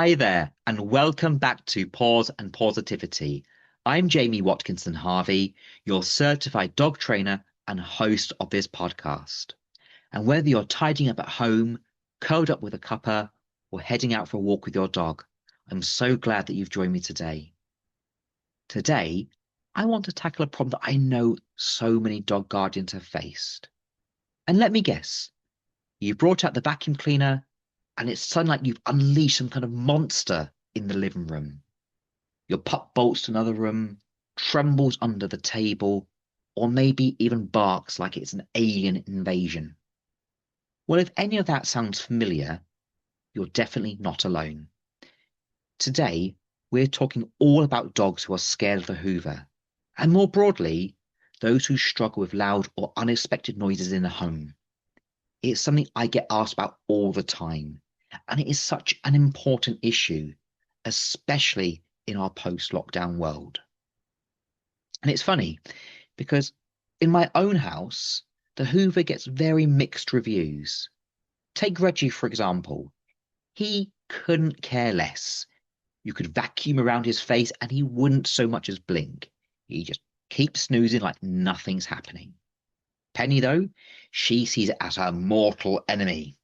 Hi there, and welcome back to Paws and Pawsitivity. I'm Jamie Watkinson-Harvey, your certified dog trainer and host of this podcast. And whether you're tidying up at home, curled up with a cuppa, or heading out for a walk with your dog, I'm so glad that you've joined me today. Today, I want to tackle a problem that I know so many dog guardians have faced. And let me guess, you brought out the vacuum cleaner and it's suddenly like you've unleashed some kind of monster in the living room. Your pup bolts to another room, trembles under the table, or maybe even barks like it's an alien invasion. Well, if any of that sounds familiar, you're definitely not alone. Today, we're talking all about dogs who are scared of the Hoover, and more broadly, those who struggle with loud or unexpected noises in the home. It's something I get asked about all the time, and it is such an important issue, especially in our post-lockdown world. And it's funny because in my own house, the Hoover gets very mixed reviews. Take Reggie, for example. He couldn't care less. You could vacuum around his face and he wouldn't so much as blink. He just keeps snoozing like nothing's happening. Penny, though, she sees it as her mortal enemy.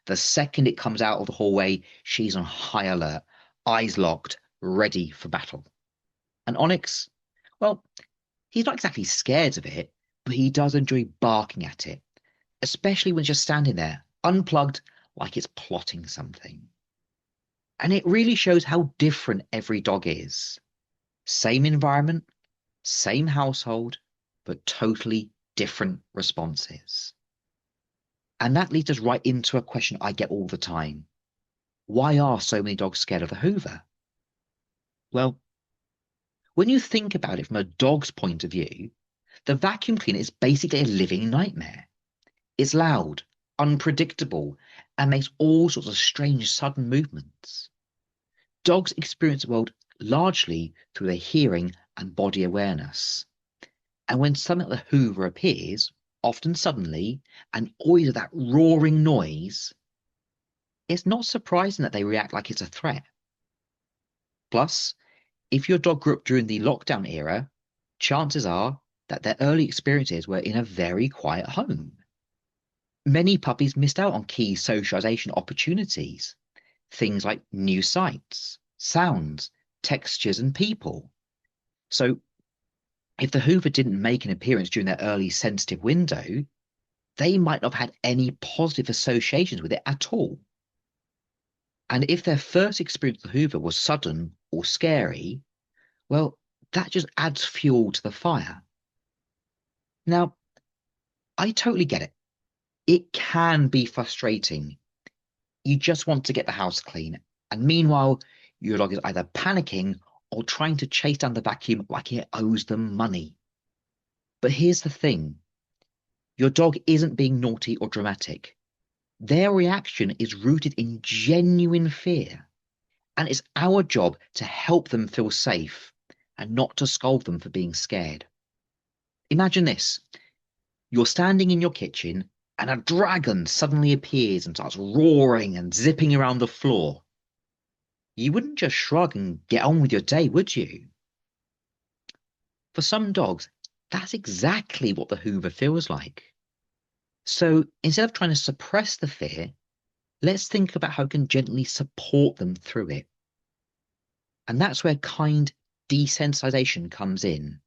The second it comes out of the hallway, she's on high alert, eyes locked, ready for battle. And Onyx, well, he's not exactly scared of it, but he does enjoy barking at it, especially when it's just standing there, unplugged, like it's plotting something. And it really shows how different every dog is. Same environment, same household, but totally different responses. And that leads us right into a question I get all the time. Why are so many dogs scared of the Hoover? Well, when you think about it from a dog's point of view, the vacuum cleaner is basically a living nightmare. It's loud, unpredictable, and makes all sorts of strange sudden movements. Dogs experience the world largely through their hearing and body awareness. And when something like the Hoover appears, often suddenly, and always with that roaring noise, it's not surprising that they react like it's a threat. Plus, if your dog grew up during the lockdown era, chances are that their early experiences were in a very quiet home. Many puppies missed out on key socialization opportunities, things like new sights, sounds, textures, and people. So if the Hoover didn't make an appearance during their early sensitive window, they might not have had any positive associations with it at all. And if their first experience with the Hoover was sudden or scary, well, that just adds fuel to the fire. Now, I totally get it. It can be frustrating. You just want to get the house clean. And meanwhile, your dog is either panicking or trying to chase down the vacuum like it owes them money. But here's the thing. Your dog isn't being naughty or dramatic. Their reaction is rooted in genuine fear. And it's our job to help them feel safe and not to scold them for being scared. Imagine this. You're standing in your kitchen and a dragon suddenly appears and starts roaring and zipping around the floor. You wouldn't just shrug and get on with your day, would you? For some dogs, that's exactly what the Hoover feels like. So instead of trying to suppress the fear, let's think about how we can gently support them through it. And that's where kind desensitization comes in.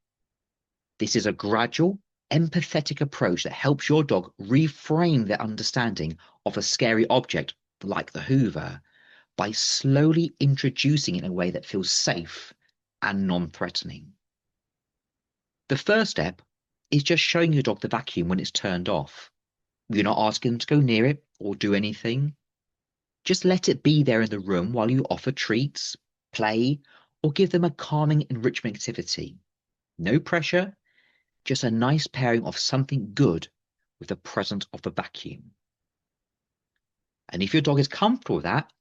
This is a gradual, empathetic approach that helps your dog reframe their understanding of a scary object like the Hoover by slowly introducing it in a way that feels safe and non-threatening. The first step is just showing your dog the vacuum when it's turned off. You're not asking them to go near it or do anything. Just let it be there in the room while you offer treats, play, or give them a calming enrichment activity. No pressure, just a nice pairing of something good with the presence of the vacuum. And if your dog is comfortable with that,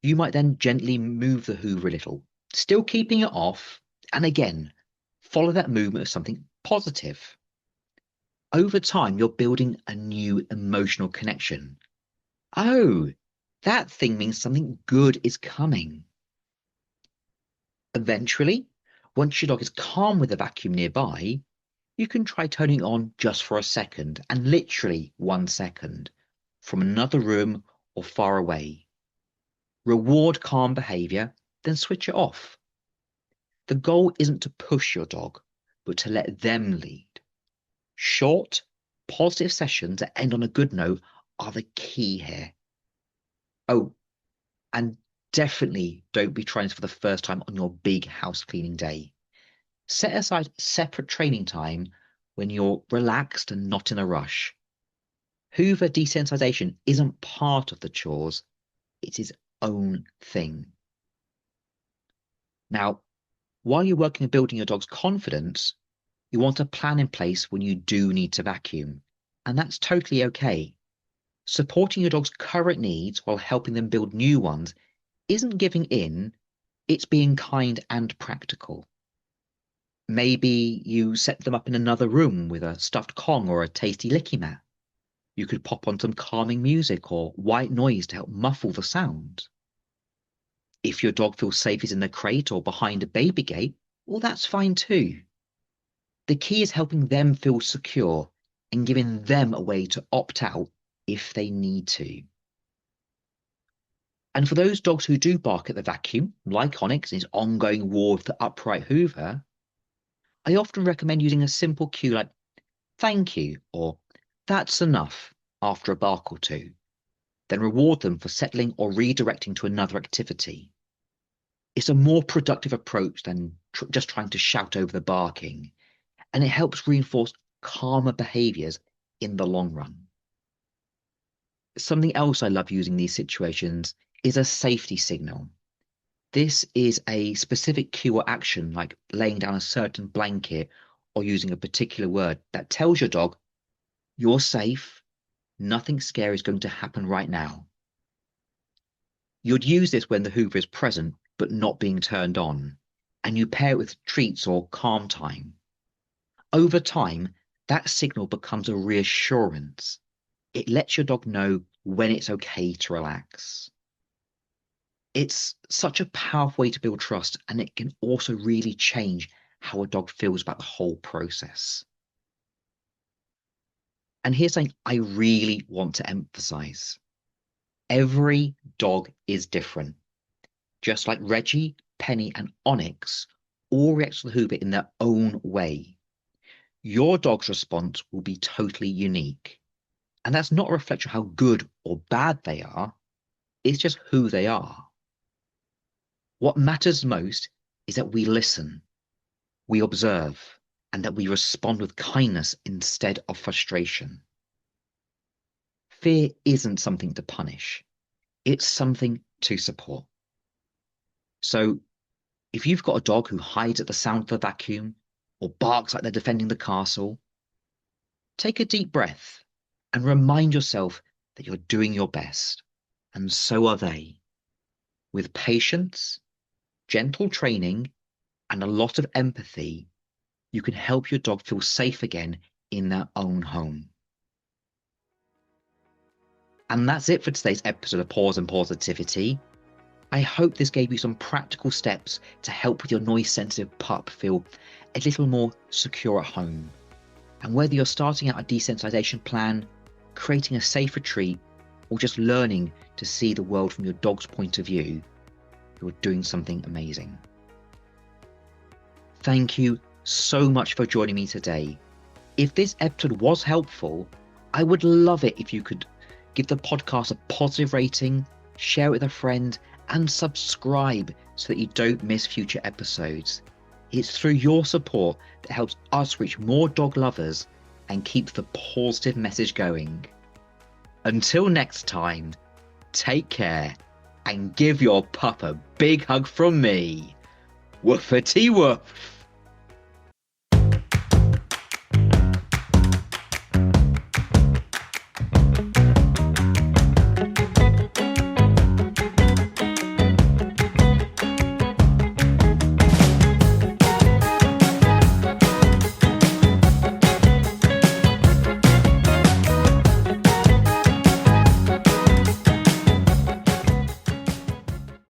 you might then gently move the Hoover a little, still keeping it off, and again, follow that movement of something positive. Over time, you're building a new emotional connection. Oh, that thing means something good is coming. Eventually, once your dog is calm with the vacuum nearby, you can try turning it on just for a second, and literally 1 second, from another room or far away. Reward calm behaviour, then switch it off. The goal isn't to push your dog, but to let them lead. Short, positive sessions that end on a good note are the key here. Oh, and definitely don't be trying this for the first time on your big house cleaning day. Set aside separate training time when you're relaxed and not in a rush. Hoover desensitization isn't part of the chores, it's its own thing. Now, while you're working on building your dog's confidence, you want a plan in place when you do need to vacuum, and that's totally okay. Supporting your dog's current needs while helping them build new ones isn't giving in, it's being kind and practical. Maybe you set them up in another room with a stuffed Kong or a tasty licky mat. You could pop on some calming music or white noise to help muffle the sound. If your dog feels safest in the crate or behind a baby gate, well, that's fine too. The key is helping them feel secure and giving them a way to opt out if they need to. And for those dogs who do bark at the vacuum, like Onyx in his ongoing war with the upright Hoover, I often recommend using a simple cue like, thank you, or that's enough, after a bark or two. Then reward them for settling or redirecting to another activity. It's a more productive approach than just trying to shout over the barking, and it helps reinforce calmer behaviours in the long run. Something else I love using in these situations is a safety signal. This is a specific cue or action, like laying down a certain blanket or using a particular word that tells your dog, you're safe, nothing scary is going to happen right now. You'd use this when the Hoover is present but not being turned on, and you pair it with treats or calm time. Over time, that signal becomes a reassurance. It lets your dog know when it's okay to relax. It's such a powerful way to build trust, and it can also really change how a dog feels about the whole process. And here's something I really want to emphasize. Every dog is different. Just like Reggie, Penny, and Onyx all react to the Hoover in their own way. Your dog's response will be totally unique. And that's not a reflection of how good or bad they are. It's just who they are. What matters most is that we listen, we observe, and that we respond with kindness instead of frustration. Fear isn't something to punish. It's something to support. So if you've got a dog who hides at the sound of the vacuum or barks like they're defending the castle, take a deep breath and remind yourself that you're doing your best, and so are they. With patience, gentle training, and a lot of empathy, you can help your dog feel safe again in their own home. And that's it for today's episode of Paws and Pawsitivity. I hope this gave you some practical steps to help with your noise-sensitive pup feel a little more secure at home. And whether you're starting out a desensitization plan, creating a safe retreat, or just learning to see the world from your dog's point of view, you're doing something amazing. Thank you so much for joining me today. If this episode was helpful, I would love it if you could give the podcast a positive rating, share it with a friend, and subscribe so that you don't miss future episodes. It's through your support that helps us reach more dog lovers and keeps the positive message going. Until next time, take care and give your pup a big hug from me. Woofity woof.